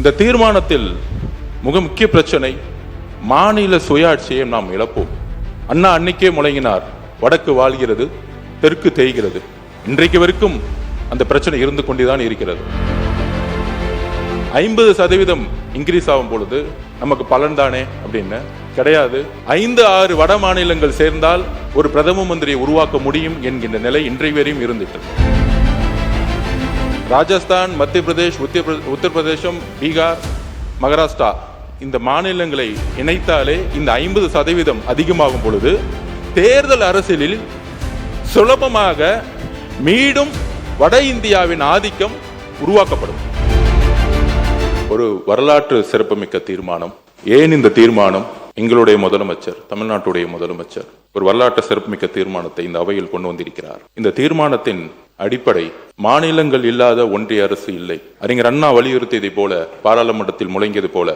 இந்த தீர்மானத்தில் மிக முக்கிய பிரச்சனை மாநில சுயாட்சியை நாம் இழப்போம். அண்ணா அன்னைக்கே முழங்கினார், வடக்கு வாழ்கிறது, தெற்கு தேய்கிறது. இன்றைக்கு வரைக்கும் அந்த பிரச்சனை இருந்து கொண்டுதான் இருக்கிறது. 50% இன்க்ரீஸ் ஆகும் பொழுது நமக்கு பலன் தானே அப்படின்னு கிடையாது. 5-6 வட மாநிலங்கள் சேர்ந்தால் ஒரு பிரதம மந்திரியை உருவாக்க முடியும் என்கின்ற நிலை இன்றைய வரையும் இருந்துட்டு. ராஜஸ்தான், மத்திய பிரதேஷ், உத்தரப்பிரதேசம், பீகார், மகாராஷ்டிரா இந்த மாநிலங்களை இணைத்தாலே இந்த 50% அதிகமாகும் பொழுது தேர்தல் அரசியலில் சுலபமாக மீண்டும் வட இந்தியாவின் ஆதிக்கம் உருவாக்கப்படும். ஒரு வரலாற்று சிறப்புமிக்க தீர்மானம். ஏன் இந்த தீர்மானம்? எங்களுடைய முதலமைச்சர், தமிழ்நாட்டுடைய முதலமைச்சர் ஒரு வரலாற்று சிறப்புமிக்க தீர்மானத்தை இந்த அவையில் கொண்டு வந்திருக்கிறார். இந்த தீர்மானத்தின் அடிப்படை மாநிலங்கள் இல்லாத ஒன்றிய அரசு இல்லை. அறிஞர் அண்ணா வலியுறுத்தியதை போல, பாராளுமன்றத்தில் முழங்கியது போல,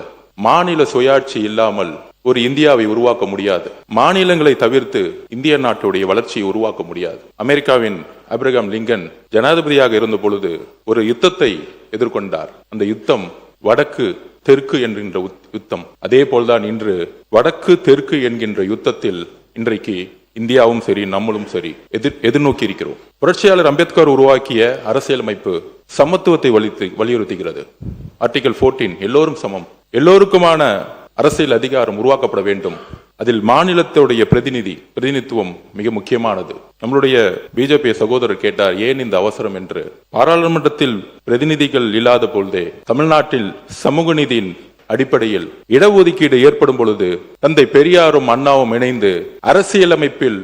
மாநில சுயாட்சி இல்லாமல் ஒரு இந்தியாவை உருவாக்க முடியாது. மாநிலங்களை தவிர்த்து இந்திய நாட்டுடைய வளர்ச்சியை உருவாக்க முடியாது. அமெரிக்காவின் ஆபிரகாம் லிங்கன் ஜனாதிபதியாக இருந்த பொழுது ஒரு யுத்தத்தை எதிர்கொண்டார். அந்த யுத்தம் வடக்கு தெற்கு என்கின்ற யுத்தம். அதே போல்தான் இன்று வடக்கு தெற்கு என்கின்ற யுத்தத்தில் இன்றைக்கு இந்தியாவும் சரி, நம்மளும் சரி எதிர்நோக்கி இருக்கிறோம். புரட்சியாளர் அம்பேத்கர் உருவாக்கிய அரசியலமைப்பு சமத்துவத்தை வலியுறுத்துகிறது. ஆர்டிகல் 14 எல்லோரும் சமம், எல்லோருக்குமான அரசியல் அதிகாரம் உருவாக்கப்பட வேண்டும். அதில் மாநிலத்துடைய பிரதிநிதித்துவம் மிக முக்கியமானது. நம்மளுடைய பிஜேபி சகோதரர் கேட்டார், ஏன் இந்த அவசரம் என்று. பாராளுமன்றத்தில் பிரதிநிதிகள் இல்லாத பொழுதே தமிழ்நாட்டில் சமூக நீதியின் அடிப்படையில் இடஒதுக்கீடு ஏற்படும் பொழுது தந்தை பெரியாரும் அண்ணாவும் இணைந்து அரசியலமைப்பில்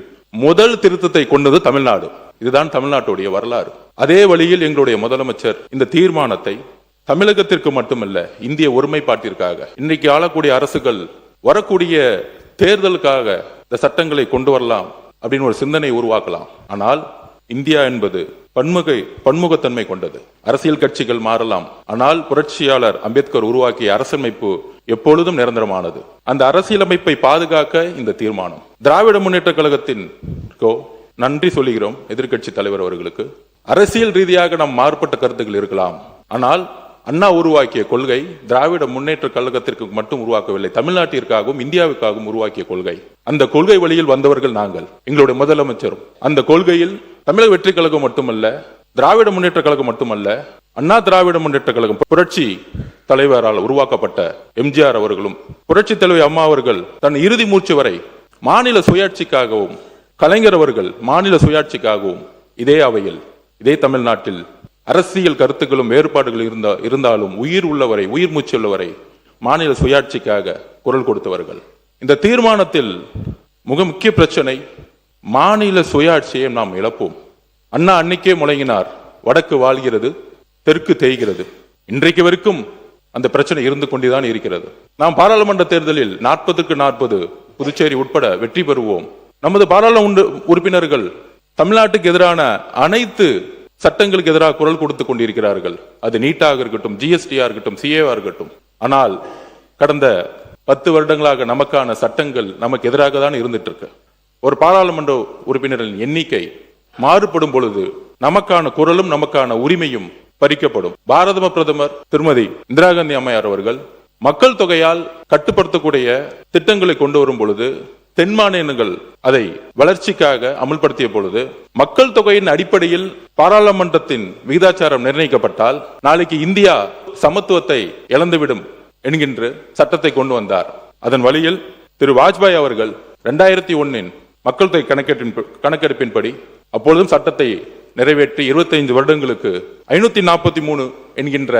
முதல் திருத்தத்தை கொண்டது தமிழ்நாடு. இதுதான் தமிழ்நாட்டுடைய வரலாறு. அதே வழியில் எங்களுடைய முதலமைச்சர் இந்த தீர்மானத்தை தமிழகத்திற்கு மட்டுமல்ல, இந்திய ஒருமைப்பாட்டிற்காக, இன்றைக்கு ஆளக்கூடிய அரசுகள் வரக்கூடிய தேர்தலுக்காக இந்த சட்டங்களை கொண்டு வரலாம் அப்படின்னு ஒரு சிந்தனை உருவாக்கலாம். ஆனால் இந்தியா என்பது பன்முகத்தன்மை கொண்டது. அரசியல் கட்சிகள் மாறலாம், ஆனால் புரட்சியாளர் அம்பேத்கர் உருவாக்கிய அரசியலமைப்பு எப்பொழுதும் நிரந்தரமானது. அந்த அரசியலமைப்பை பாதுகாக்க இந்த தீர்மானம். திராவிட முன்னேற்ற கழகத்தின் நன்றி சொல்லுகிறோம் எதிர்கட்சி தலைவர் அவர்களுக்கு. அரசியல் ரீதியாக நாம் மாறுபட்ட கருத்துக்கள் இருக்கலாம், ஆனால் அண்ணா உருவாக்கிய கொள்கை திராவிட முன்னேற்ற கழகத்திற்கு மட்டும் உருவாக்கவில்லை, தமிழ்நாட்டிற்காகவும் இந்தியாவுக்காகவும் உருவாக்கிய கொள்கை. அந்த கொள்கை வழியில் வந்தவர்கள் நாங்கள், எங்களுடைய முதலமைச்சரும். அந்த கொள்கையில் தமிழக வெற்றி கழகம் மட்டுமல்ல, திராவிட முன்னேற்ற கழகம் மட்டுமல்ல, அண்ணா திராவிட முன்னேற்ற கழகம் புரட்சி தலைவரால் உருவாக்கப்பட்ட எம்ஜிஆர் அவர்களும், புரட்சி தலைவர் அம்மா அவர்கள் தன் இறுதி மூச்சு வரை மாநில சுயாட்சிக்காகவும், கலைஞர் அவர்கள் மாநில சுயாட்சிக்காகவும் இதே அவையில், இதே தமிழ்நாட்டில் அரசியல் கருத்துக்களும் வேறுபாடுகள் இருந்தாலும் உயிர் உள்ளவரை, உயிர் மூச்சு உள்ளவரை மாநில சுயாட்சிக்காக குரல் கொடுத்தவர்கள். இந்த தீர்மானத்தில் மிக முக்கிய பிரச்சனை மாநில சுயாட்சியை நாம் இழப்போம். அண்ணா அன்னைக்கே முழங்கினார், வடக்கு வாழ்கிறது, தெற்கு தேய்கிறது. இன்றைக்கு வரைக்கும் அந்த பிரச்சனை இருந்து கொண்டுதான் இருக்கிறது. நாம் பாராளுமன்ற தேர்தலில் 40க்கு 40 புதுச்சேரி உட்பட வெற்றி பெறுவோம். நமது பாராளுமன்ற உறுப்பினர்கள் தமிழ்நாட்டுக்கு எதிரான அனைத்து சட்டங்களுக்கு எதிராக குரல் கொடுத்துக் கொண்டிருக்கிறார்கள். அது நீட்டாக இருக்கட்டும், ஜிஎஸ்டியா இருக்கட்டும், சிஏவா இருக்கட்டும். ஆனால் கடந்த 10 வருடங்களாக நமக்கான சட்டங்கள் நமக்கு எதிராக தான் இருந்துட்டு இருக்கு. ஒரு பாராளுமன்ற உறுப்பினரின் எண்ணிக்கை மாறுபடும் பொழுது நமக்கான குரலும் நமக்கான உரிமையும் பறிக்கப்படும். பாரத பிரதமர் திருமதி இந்திரா காந்தி அம்மையார் அவர்கள் மக்கள் தொகையால் கட்டுப்படுத்தக்கூடிய திட்டங்களை கொண்டு வரும் பொழுது, தென் மாநிலங்கள் அதை வளர்ச்சிக்காக அமுல்படுத்திய பொழுது, மக்கள் தொகையின் அடிப்படையில் பாராளுமன்றத்தின் விகிதாச்சாரம் நிர்ணயிக்கப்பட்டால் நாளைக்கு இந்தியா சமத்துவத்தை இழந்துவிடும் என்கின்ற சட்டத்தை கொண்டு வந்தார். அதன் வழியில் திரு வாஜ்பாய் அவர்கள் 2001 மக்கள் தொகை கணக்கெடுப்பின்படி அப்பொழுதும் சட்டத்தை நிறைவேற்றி 25 வருடங்களுக்கு 543 என்கின்ற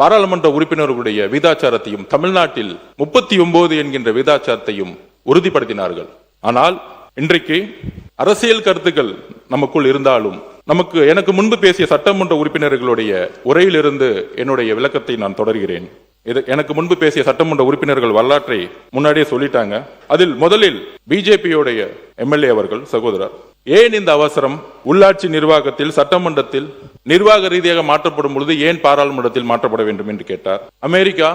பாராளுமன்ற உறுப்பினர்களுடைய விகிதாச்சாரத்தையும், தமிழ்நாட்டில் 39 என்கின்ற விகிதாச்சாரத்தையும் உறுதிப்படுத்தினார்கள். ஆனால் இன்றைக்கு அரசியல் கருத்துக்கள் நமக்குள் இருந்தாலும், எனக்கு முன்பு பேசிய சட்டமன்ற உறுப்பினர்களுடைய உரையிலிருந்து என்னுடைய விளக்கத்தை நான் தொடர்கிறேன். எனக்கு முன்பு பேசிய சட்டமன்ற உறுப்பினர்கள் வரலாற்றை முன்னாடியே சொல்லிட்டாங்க. அதில் முதலில் பிஜேபியோடைய எம்எல்ஏ அவர்கள் சகோதரர், ஏன் இந்த அவசரம்? உள்ளாட்சி நிர்வாகத்தில் சட்டமன்றத்தில் நிர்வாக ரீதியாக மாற்றப்படும் பொழுது ஏன் பாராளுமன்றத்தில் மாற்றப்பட வேண்டும் என்று கேட்டார். அமெரிக்கா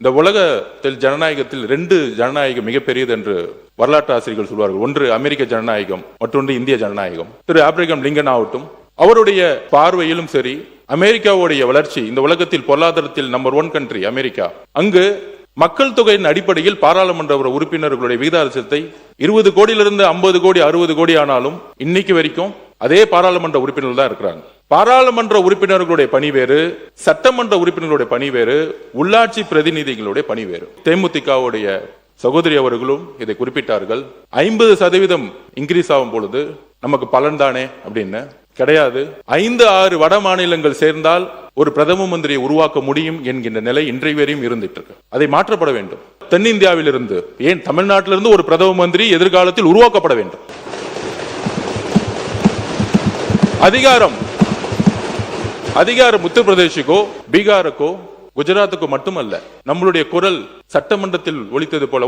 இந்த உலகத்தில் ஜனநாயகத்தில் 2 ஜனநாயகம் மிகப்பெரியது என்று வரலாற்று ஆசிரியர்கள் சொல்வார்கள். ஒன்று அமெரிக்க ஜனநாயகம், மற்றொன்று இந்திய ஜனநாயகம். திரு ஆபிரகாம் லிங்கன் ஆகட்டும், அவருடைய பார்வையிலும் சரி, அமெரிக்காவுடைய வளர்ச்சி, இந்த உலகத்தில் பொருளாதாரத்தில் நம்பர் 1 கண்ட்ரி அமெரிக்கா. அங்கு மக்கள் தொகையின் அடிப்படையில் பாராளுமன்ற உறுப்பினர்களுடைய விகிதாச்சாரத்தை 20 கோடியிலிருந்து 50 கோடி 60 கோடி ஆனாலும் இன்னைக்கு வரைக்கும் அதே பாராளுமன்ற உறுப்பினர்கள் தான் இருக்கிறாங்க. பாராளுமன்ற உறுப்பினர்களுடைய பணி வேறு, சட்டமன்ற உறுப்பினர்களுடைய பணி வேறு, உள்ளாட்சி பிரதிநிதிகளுடைய பணி வேறு. தேமுதிகவுடைய சகோதரி அவர்களும் இதை குறிப்பிட்டார்கள். 50% இன்க்ரீஸ் ஆகும் பொழுது நமக்கு பலன் தானே அப்படின்னு. கிடையாது. 5-6 வட மாநிலங்கள் சேர்ந்தால் ஒரு பிரதம மந்திரியை உருவாக்க முடியும் என்கின்ற நிலை இன்றைய வரையும் இருந்துட்டு இருக்கு. அதை மாற்றப்பட வேண்டும். தென்னிந்தியாவில் இருந்து, ஏன் தமிழ்நாட்டிலிருந்து ஒரு பிரதம மந்திரி எதிர்காலத்தில் உருவாக்கப்பட வேண்டும். அதிகாரம் உத்தரப்பிரதேசுக்கோ பீகாருக்கோ குஜராத்துக்கு மட்டுமல்ல, நம்மளுடைய குரல் சட்டமன்றத்தில் ஒலித்தது போல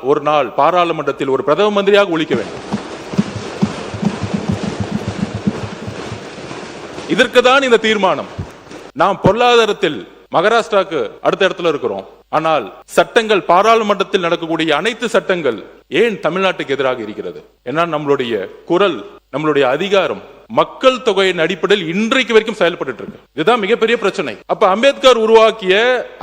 ஒரு நாள் பாராளுமன்றத்தில் ஒரு பிரதம மந்திரியாக ஒலிக்க வேண்டும். இதற்குதான் இந்த தீர்மானம். நாம் பொருளாதாரத்தில் மகாராஷ்டிராக்கு அடுத்த இடத்துல இருக்கிறோம். ஆனால் சட்டங்கள், பாராளுமன்றத்தில் நடக்கக்கூடிய அனைத்து சட்டங்கள் ஏன் தமிழ்நாட்டுக்கு எதிராக இருக்கிறது? ஏன்னா நம்மளுடைய குரல், நம்மளுடைய அதிகாரம் மக்கள் தொகையின் அடிப்படையில் இன்றைக்கு வரைக்கும் செயல்பட்டு இருக்கு. இதுதான் மிகப்பெரிய பிரச்சனை. அப்ப அம்பேத்கர் உருவாக்கிய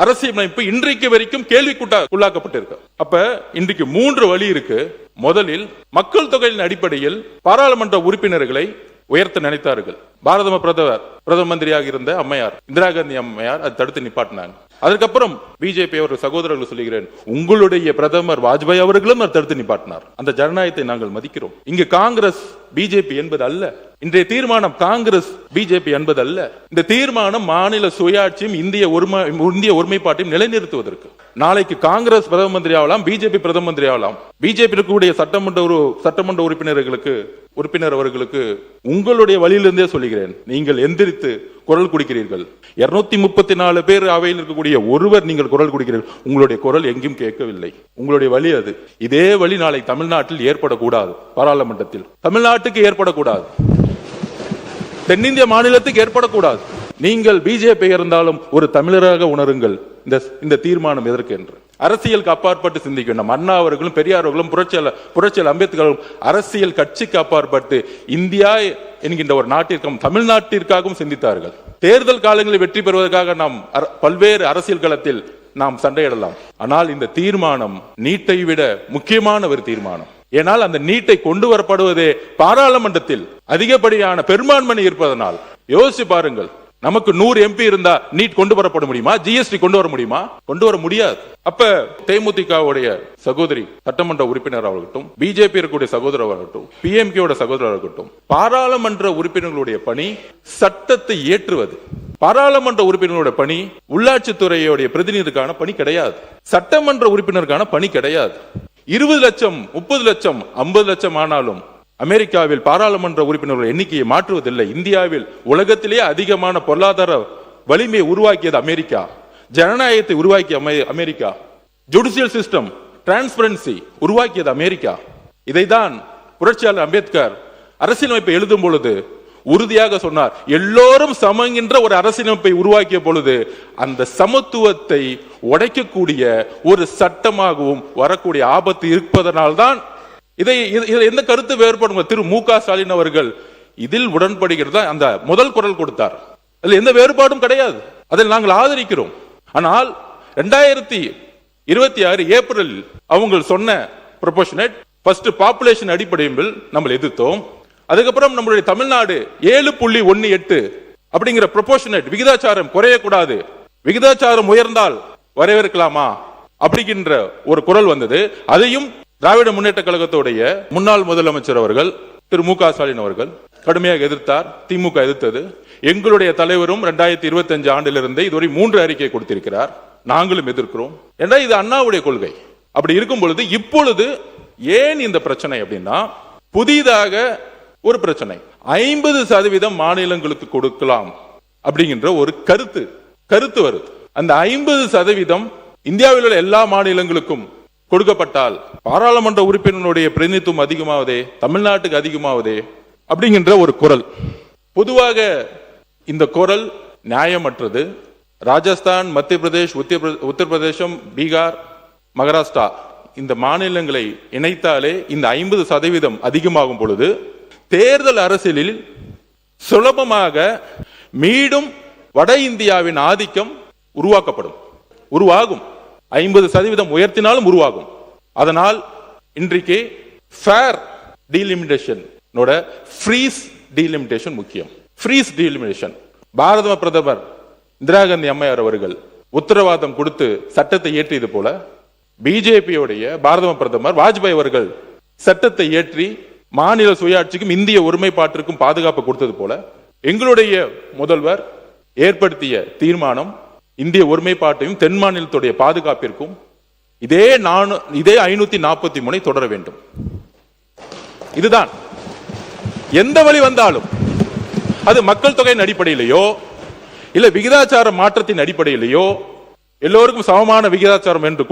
அரசியலமைப்பு இன்றைக்கு வரைக்கும் கேள்விக்குள்ளாக்கப்பட்டிருக்கு. அப்ப இன்றைக்கு 3 வழி இருக்கு. முதலில் மக்கள் தொகையின் அடிப்படையில் பாராளுமன்ற உறுப்பினர்களை உயர்த்த நினைத்தார்கள். பாரத பிரதம மந்திரியாக இருந்த அம்மையார் இந்திரா காந்தி அம்மையார் அதை தடுத்து நிப்பாட்டினாங்க. அதுக்கப்புறம் பிஜேபி அவர்கள் சகோதரர்கள் சொல்லுகிறேன், உங்களுடைய பிரதமர் வாஜ்பாய் அவர்களும் தடுத்து நிப்பாட்டினார். அந்த ஜனநாயகத்தை நாங்கள் மதிக்கிறோம். இங்கு காங்கிரஸ் பிஜேபி என்பது அல்ல. இன்றைய தீர்மானம் காங்கிரஸ் பிஜேபி என்பது அல்ல. இந்த தீர்மானம் மாநில சுயாட்சியும் இந்திய ஒருமைப்பாட்டையும் நிலைநிறுத்துவதற்கு. நாளைக்கு காங்கிரஸ் பிரதம மந்திரி ஆகலாம், பிஜேபி பிரதம மந்திரி ஆகலாம். பிஜேபி இருக்கக்கூடிய சட்டமன்ற உறுப்பினர் அவர்களுக்கு உங்களுடைய வழியிலிருந்தே சொல்லுகிறேன், நீங்கள் எந்திரித்து குரல் கொடுக்கிறீர்கள். 234 பேர் அவையில் இருக்கக்கூடிய ஒருவர் நீங்கள் குரல் கொடுக்கிறீர்கள். உங்களுடைய குரல் எங்கேயும் கேட்கவில்லை. உங்களுடைய வழி அது. இதே வழி நாளை தமிழ்நாட்டில் ஏற்படக்கூடாது. பாராளுமன்றத்தில் தமிழ்நாட்டுக்கு ஏற்படக்கூடாது, தென்னிந்திய மாநிலத்துக்கு ஏற்படக்கூடாது. நீங்கள் பிஜேபி இருந்தாலும் ஒரு தமிழராக உணருங்கள். இந்த தீர்மானம் எதற்கு என்று அரசியலுக்கு அப்பாற்பட்டு சிந்திக்க வேண்டும். அண்ணா அவர்களும் பெரியார் அவர்களும் புரட்சியாளர் அம்பேத்கரும் அரசியல் கட்சிக்கு அப்பாற்பட்டு இந்தியா என்கின்ற ஒரு நாட்டிற்கும் தமிழ்நாட்டிற்காகவும் சிந்தித்தார்கள். தேர்தல் காலங்களில் வெற்றி பெறுவதற்காக நாம் பல்வேறு அரசியல் களத்தில் நாம் சண்டையிடலாம். ஆனால் இந்த தீர்மானம் நீட்டை விட முக்கியமான ஒரு தீர்மானம். ஏனால் அந்த நீட்டை கொண்டு வரப்படுவதே பாராளுமன்றத்தில் அதிகப்படியான பெரும்பான்மை இருப்பதனால். யோசிச்சு பாருங்கள், நமக்கு 100 MP இருந்தா நீட் கொண்டு வரப்பட முடியுமா? ஜிஎஸ்டி கொண்டு வர முடியுமா? கொண்டு வர முடியாது. அப்ப தேமுதிகவுடைய சகோதரி சட்டமன்ற உறுப்பினர் ஆகட்டும், பிஜேபி இருக்கக்கூடிய சகோதரர் ஆகட்டும், பிஎம்கேயோட சகோதரர் ஆகட்டும், பாராளுமன்ற உறுப்பினர்களுடைய பணி சட்டத்தை ஏற்றுவது. பாராளுமன்ற உறுப்பினர்களுடைய பணி உள்ளாட்சித்துறையுடைய பிரதிநிதிக்கான பணி கிடையாது. சட்டமன்ற உறுப்பினருக்கான பணி கிடையாது. 20 லட்சம் 30 லட்சம் 50 லட்சம் ஆனாலும் அமெரிக்காவில் பாராளுமன்ற உறுப்பினர்கள் எண்ணிக்கையை மாற்றுவதில்லை. இந்தியாவில் உலகத்திலேயே அதிகமான பொருளாதார வலிமையை உருவாக்கியது அமெரிக்கா. ஜனநாயகத்தை உருவாக்கிய அமெரிக்கா. ஜுடிஷியல் சிஸ்டம், டிரான்ஸ்பரன்சி உருவாக்கியது அமெரிக்கா. இதைதான் புரட்சியாளர் அம்பேத்கர் அரசியலமைப்பை எழுதும் பொழுது உறுதியாக சொன்னார். எல்லோரும் சமங்கின்ற ஒரு அரசியலமைப்பை உருவாக்கிய பொழுது அந்த சமத்துவத்தை உடைக்கக்கூடிய ஒரு சட்டமாகவும் வரக்கூடிய ஆபத்து இருப்பதனால்தான் இதை எந்த கருத்து வேறுபடும். திரு மு க ஸ்டாலின் அவர்கள் இதில் உடன்படுகிறதா அந்த முதல் குரல் கொடுத்தார். அதில் எந்த வேறுபாடும் கிடையாது. அதில் நாங்கள் ஆதரிக்கிறோம். ஆனால் 2026 ஏப்ரல் அவங்க சொன்ன ப்ரொபோர்ஷனேட் ஃபர்ஸ்ட் பாப்புலேஷன் அடிப்படையில் நம்ம எதிர்த்தோம். அதுக்கப்புறம் நம்மளுடைய தமிழ்நாடு 7.18 அப்படிங்கிற ப்ரொபோர்ஷனேட் விகிதாச்சாரம் குறையக்கூடாது, விகிதாச்சாரம் உயர்ந்தால் வரவேற்கலாமா அப்படிங்கிற ஒரு குரல் வந்தது. அதையும் திராவிட முன்னேற்ற கழகத்துடைய முன்னாள் முதலமைச்சர் அவர்கள் திரு மு க ஸ்டாலின் அவர்கள் கடுமையாக எதிர்த்தார். திமுக எதிர்த்தது. எங்களுடைய தலைவரும் 2025 ஆண்டிலிருந்து இதுவரை 3 அறிக்கை கொடுத்திருக்கிறார். நாங்களும் எதிர்க்கிறோம். ஏன்னா இது அண்ணாவுடைய கொள்கை. அப்படி இருக்கும் பொழுது இப்பொழுது ஏன் இந்த பிரச்சனை அப்படின்னா, புதிதாக ஒரு பிரச்சனை 50% மாநிலங்களுக்கு கொடுக்கலாம் அப்படிங்கிற ஒரு கருத்து வருது. அந்த 50% இந்தியாவில் உள்ள எல்லா மாநிலங்களுக்கும் கொடுக்கப்பட்டால் பாராளுமன்ற உறுப்பினருடைய பிரதிநிதித்துவம் அதிகமாவதே, தமிழ்நாட்டுக்கு அதிகமாவதே அப்படிங்கிற ஒரு குரல். பொதுவாக இந்த குரல் நியாயமற்றது. ராஜஸ்தான், மத்திய பிரதேஷ், உத்தரப்பிரதேசம், பீகார், மகாராஷ்டிரா இந்த மாநிலங்களை இணைத்தாலே இந்த 50% அதிகமாகும் பொழுது தேர்தல் அரசியலில் சுலபமாக மீண்டும் வட இந்தியாவின் ஆதிக்கம் உருவாகும். 50% உயர்த்தினாலும் உருவாகும். அதனால் இன்றைக்கு ஃபேர் டீலிமிட்டேஷன் ஃப்ரீஸ் டீலிமிட்டேஷன் முக்கியம். ஃப்ரீஸ் டீலிமிட்டேஷன் பாரத பிரதமர் இந்திரா காந்தி அம்மையார் அவர்கள் உத்தரவாதம் கொடுத்து சட்டத்தை இயற்றியது போல பிஜேபியோடைய பாரத பிரதமர் வாஜ்பாய் அவர்கள் சட்டத்தை இயற்றி மாநில சுயாட்சிக்கும் இந்திய ஒருமைப்பாட்டிற்கும் பாதுகாப்பு கொடுத்தது போல எங்களுடைய முதல்வர் ஏற்படுத்திய தீர்மானம் இந்திய ஒருமைப்பாட்டையும் தென் மாநிலத்துடைய பாதுகாப்பிற்கும் இதே 543 தொடர வேண்டும். இதுதான் எந்த வழி வந்தாலும் அது மக்கள் தொகையின் அடிப்படையிலேயோ இல்ல விகிதாச்சார மாற்றத்தின் அடிப்படையிலேயோ எல்லோருக்கும் சமமான விகிதாச்சாரம் என்று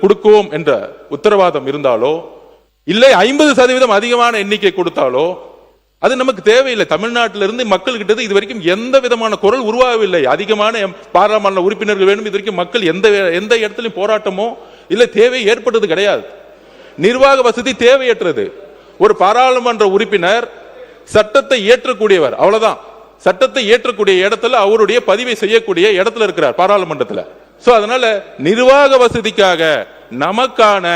கொடுக்குவோம் என்ற உத்தரவாதம் இருந்தாலோ இல்லை 50% அதிகமான எண்ணிக்கை கொடுத்தாலோ அது நமக்கு தேவையில்லை. தமிழ்நாட்டிலிருந்து மக்கள் கிட்ட இது வரைக்கும் எந்த விதமான குரல் உருவாகவில்லை. அதிகமான பாராளுமன்ற உறுப்பினர்கள் வேணும். இது வரைக்கும் மக்கள் எந்த இடத்திலும் போராட்டமோ இல்ல தேவை ஏற்பட்டது கிடையாது. நிர்வாக வசதி தேவையற்றது. ஒரு பாராளுமன்ற உறுப்பினர் சட்டத்தை இயற்றக்கூடியவர், அவ்வளவுதான். சட்டத்தை இயற்றக்கூடிய இடத்துல அவருடைய பதிவை செய்யக்கூடிய இடத்துல இருக்கிறார் பாராளுமன்றத்தில். அதனால நிர்வாக வசதிக்காக நமக்கான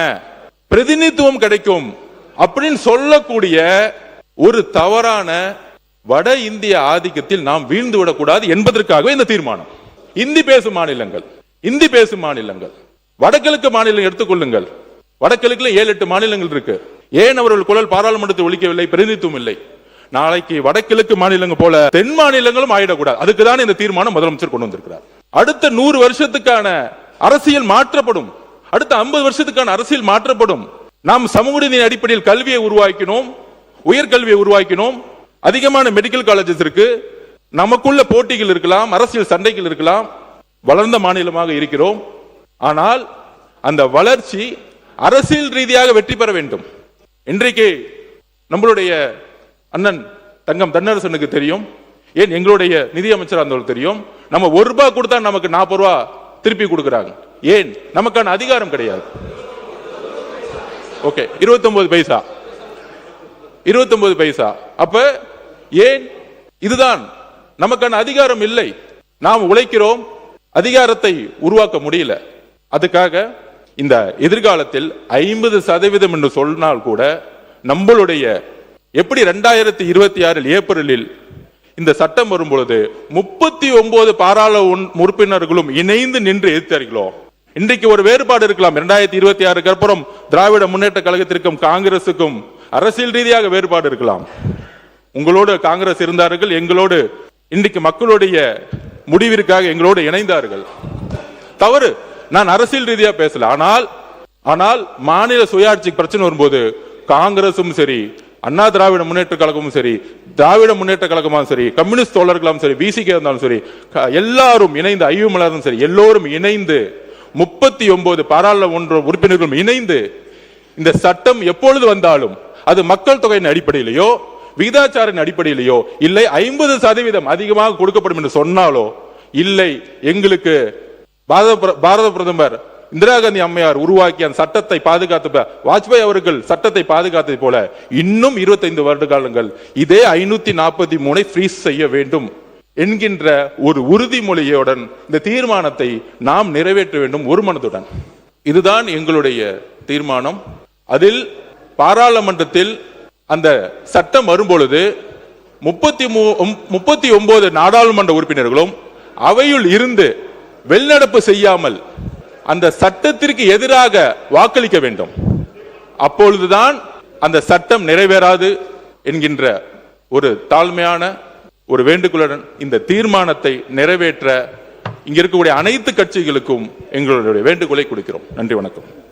பிரதிநிதித்துவம் கிடைக்கும் அப்படின்னு சொல்லக்கூடிய ஒரு தவறான வட இந்திய ஆதிக்கத்தில் நாம் வீழ்ந்து விடக்கூடாது என்பதற்காகவே இந்த தீர்மானம். இந்தி பேசும் மாநிலங்கள் வடகிழக்கு மாநிலம் எடுத்துக்கொள்ளுங்கள். வடகிழக்குல 7-8 மாநிலங்கள் இருக்கு. ஏன் அவர்கள் குரல் பாராளுமன்றத்தில் ஒலிக்கவில்லை? பிரதிநிதித்துவம் இல்லை. நாளைக்கு வடகிழக்கு மாநிலங்கள் போல தென் மாநிலங்களும் ஆயிடக்கூடாது. அதுக்குதான் இந்த தீர்மானம் முதலமைச்சர் கொண்டு வந்திருக்கிறார். அடுத்த 100 வருஷத்துக்கான அரசியல் மாற்றப்படும். அடுத்த 50 வருஷத்துக்கான அரசியல் மாற்றப்படும். நாம் சமூக நீதி அடிப்படையில் கல்வியை உருவாக்கினோம், உயர்கல்வியை உருவாக்கினோம். அதிகமான மெடிக்கல் காலேஜஸ் இருக்கு. நமக்குள்ள போட்டிகள் இருக்கலாம், அரசியல் சண்டைகள் இருக்கலாம். வளர்ந்த மாநிலமாக இருக்கிறோம். ஆனால் அந்த வளர்ச்சி அரசியல் ரீதியாக வெற்றி பெற வேண்டும். இன்றைக்கு நம்மளுடைய அண்ணன் தங்கம் தென்னரசனுக்கு தெரியும், ஏன் எங்களுடைய நிதியமைச்சர் இருந்தவர்கள் தெரியும், நம்ம 1 ரூபாய் கொடுத்தா நமக்கு 40 ரூபாய் திருப்பி கொடுக்கிறாங்க. ஏன்? நமக்கான அதிகாரம் கிடையாது. ஓகே, 29 பைசா. அப்ப ஏன்? இதுதான் நமக்கான அதிகாரம் இல்லை. நாம் உழைக்கிறோம், அதிகாரத்தை உருவாக்க முடியல. அதுக்காக இந்த எதிர்காலத்தில் 50% என்று சொன்னால் கூட நம்மளுடைய எப்படி 2026 ஏப்ரலில் இந்த சட்டம் வரும்பொழுது 39 பாராளுமன்ற உறுப்பினர்களும் இணைந்து நின்று எதிர்த்தார்களோ, இன்றைக்கு ஒரு வேறுபாடு இருக்கலாம். 2026 அப்புறம் திராவிட முன்னேற்ற கழகத்திற்கும் காங்கிரசுக்கும் அரசியல் ரீதியாக வேறுபாடு இருக்கலாம். உங்களோடு காங்கிரஸ் இருந்தார்கள், எங்களோடு இன்றைக்கு மக்களுடைய முடிவிற்காக எங்களோடு இணைந்தார்கள். தவறு, நான் அரசியல் ரீதியா பேசல. ஆனால் மாநில சுயாட்சி பிரச்சனை வரும்போது காங்கிரசும் சரி, அண்ணா திராவிட முன்னேற்ற கழகமும் சரி, திராவிட முன்னேற்ற கழகமும் சரி, கம்யூனிஸ்ட் தோழர்களும் சரி, பிசிகே இருந்தாலும் சரி, எல்லாரும் இணைந்து, ஐயுமலரும் சரி, எல்லோரும் இணைந்து 39 பாராளுமன்ற உறுப்பினர்களும் இணைந்து இந்த சட்டம் எப்பொழுது வந்தாலும் அது மக்கள் தொகையின் அடிப்படையிலேயோ விகிதாச்சாரின் அடிப்படையிலேயோ இல்லை 50% அதிகமாக கொடுக்கப்படும் என்று சொன்னாலோ இல்லை, எங்களுக்கு பாரத பிரதமர் இந்திரா காந்தி அம்மையார் உருவாக்கிய அந்த சட்டத்தை பாதுகாத்த வாஜ்பாய் அவர்கள் சட்டத்தை பாதுகாத்தது போல இன்னும் 25 வருட காலங்கள் இதே 543 ஃப்ரீஸ் செய்ய வேண்டும் என்கின்ற ஒரு உறுதிமொழியுடன் இந்த தீர்மானத்தை நாம் நிறைவேற்ற வேண்டும் ஒரு மனதுடன். இதுதான் எங்களுடைய தீர்மானம். அதில் பாராளுமன்றத்தில் அந்த சட்டம் வரும்பொழுது 39 நாடாளுமன்ற உறுப்பினர்களும் அவையுள் இருந்து வெளிநடப்பு செய்யாமல் அந்த சட்டத்திற்கு எதிராக வாக்களிக்க வேண்டும். அப்பொழுதுதான் அந்த சட்டம் நிறைவேறாது என்கின்ற ஒரு தாழ்மையான ஒரு வேண்டுகோளுடன் இந்த தீர்மானத்தை நிறைவேற்ற இங்க இருக்கக்கூடிய அனைத்து கட்சிகளுக்கும் எங்களுடைய வேண்டுகோளை கொடுக்கிறோம். நன்றி, வணக்கம்.